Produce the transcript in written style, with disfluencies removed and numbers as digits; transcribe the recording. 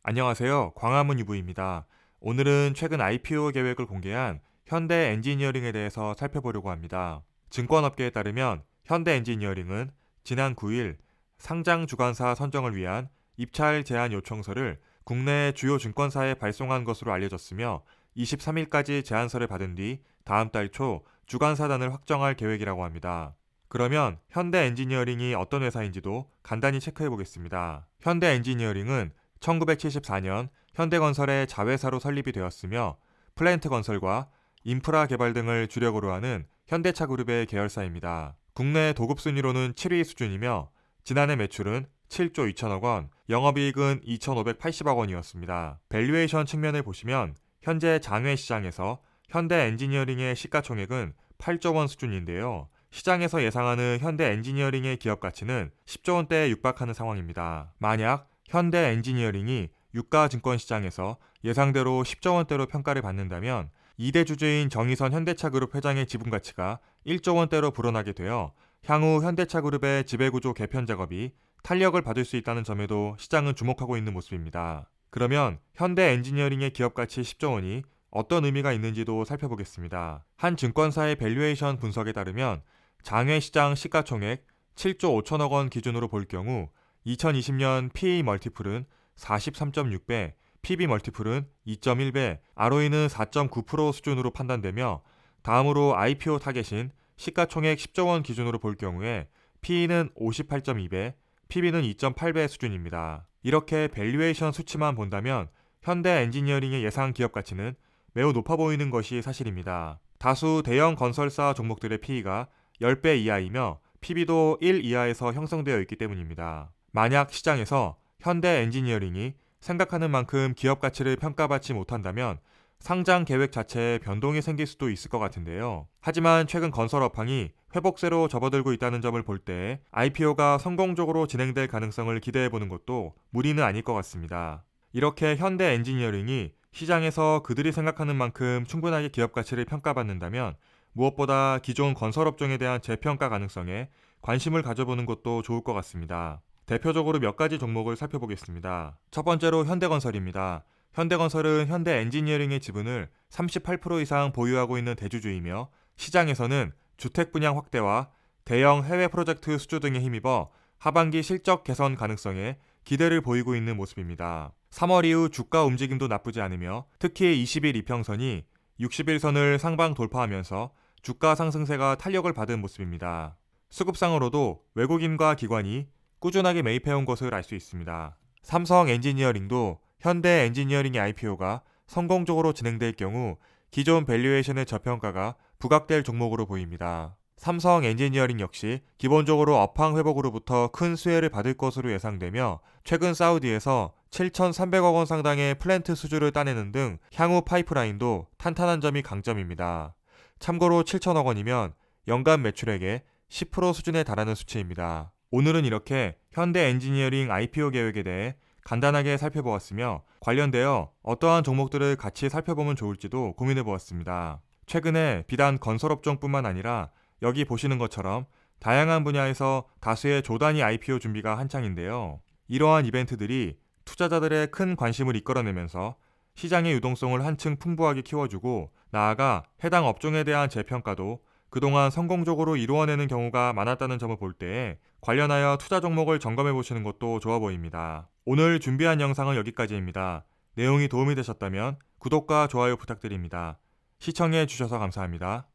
안녕하세요. 광화문 유부입니다. 오늘은 최근 IPO 계획을 공개한 현대 엔지니어링에 대해서 살펴보려고 합니다. 증권업계에 따르면 현대 엔지니어링은 지난 9일 상장 주관사 선정을 위한 입찰 제안 요청서를 국내 주요 증권사에 발송한 것으로 알려졌으며 23일까지 제안서를 받은 뒤 다음 달 초 주관사단을 확정할 계획이라고 합니다. 그러면 현대 엔지니어링이 어떤 회사인지도 간단히 체크해 보겠습니다. 현대 엔지니어링은 1974년 현대건설의 자회사로 설립이 되었으며 플랜트건설과 인프라 개발 등을 주력으로 하는 현대차그룹의 계열사입니다. 국내 도급 순위로는 7위 수준이며 지난해 매출은 7조 2천억 원, 영업이익은 2,580억 원이었습니다. 밸류에이션 측면을 보시면 현재 장외 시장에서 현대 엔지니어링의 시가총액은 8조 원 수준인데요. 시장에서 예상하는 현대 엔지니어링의 기업 가치는 10조 원대에 육박하는 상황입니다. 만약 현대 엔지니어링이 유가 증권 시장에서 예상대로 10조 원대로 평가를 받는다면 2대 주주인 정의선 현대차그룹 회장의 지분 가치가 1조 원대로 불어나게 되어 향후 현대차그룹의 지배구조 개편 작업이 탄력을 받을 수 있다는 점에도 시장은 주목하고 있는 모습입니다. 그러면 현대 엔지니어링의 기업 가치 10조 원이 어떤 의미가 있는지도 살펴보겠습니다. 한 증권사의 밸류에이션 분석에 따르면 장외 시장 시가총액 7조 5천억 원 기준으로 볼 경우 2020년 PE 멀티플은 43.6배, PB 멀티플은 2.1배, ROE는 4.9% 수준으로 판단되며 다음으로 IPO 타겟인 시가총액 10조 원 기준으로 볼 경우에 PE는 58.2배, PB는 2.8배 수준입니다. 이렇게 밸류에이션 수치만 본다면 현대 엔지니어링의 예상 기업 가치는 매우 높아 보이는 것이 사실입니다. 다수 대형 건설사 종목들의 PE가 10배 이하이며 PB도 1 이하에서 형성되어 있기 때문입니다. 만약 시장에서 현대 엔지니어링이 생각하는 만큼 기업 가치를 평가받지 못한다면 상장 계획 자체에 변동이 생길 수도 있을 것 같은데요. 하지만 최근 건설 업황이 회복세로 접어들고 있다는 점을 볼 때 IPO가 성공적으로 진행될 가능성을 기대해보는 것도 무리는 아닐 것 같습니다. 이렇게 현대 엔지니어링이 시장에서 그들이 생각하는 만큼 충분하게 기업 가치를 평가받는다면 무엇보다 기존 건설업종에 대한 재평가 가능성에 관심을 가져보는 것도 좋을 것 같습니다. 대표적으로 몇 가지 종목을 살펴보겠습니다. 첫 번째로 현대건설입니다. 현대건설은 현대 엔지니어링의 지분을 38% 이상 보유하고 있는 대주주이며 시장에서는 주택 분양 확대와 대형 해외 프로젝트 수주 등에 힘입어 하반기 실적 개선 가능성에 기대를 보이고 있는 모습입니다. 3월 이후 주가 움직임도 나쁘지 않으며 특히 20일 이평선이 60일선을 상방 돌파하면서 주가 상승세가 탄력을 받은 모습입니다. 수급상으로도 외국인과 기관이 꾸준하게 매입해온 것을 알 수 있습니다. 삼성 엔지니어링도 현대 엔지니어링의 IPO가 성공적으로 진행될 경우 기존 밸류에이션의 저평가가 부각될 종목으로 보입니다. 삼성 엔지니어링 역시 기본적으로 업황 회복으로부터 큰 수혜를 받을 것으로 예상되며 최근 사우디에서 7,300억 원 상당의 플랜트 수주를 따내는 등 향후 파이프라인도 탄탄한 점이 강점입니다. 참고로 7천억 원이면 연간 매출액의 10% 수준에 달하는 수치입니다. 오늘은 이렇게 현대 엔지니어링 IPO 계획에 대해 간단하게 살펴보았으며 관련되어 어떠한 종목들을 같이 살펴보면 좋을지도 고민해보았습니다. 최근에 비단 건설업종뿐만 아니라 여기 보시는 것처럼 다양한 분야에서 다수의 조단위 IPO 준비가 한창인데요. 이러한 이벤트들이 투자자들의 큰 관심을 이끌어내면서 시장의 유동성을 한층 풍부하게 키워주고 나아가 해당 업종에 대한 재평가도 그동안 성공적으로 이루어내는 경우가 많았다는 점을 볼 때 관련하여 투자 종목을 점검해 보시는 것도 좋아 보입니다. 오늘 준비한 영상은 여기까지입니다. 내용이 도움이 되셨다면 구독과 좋아요 부탁드립니다. 시청해 주셔서 감사합니다.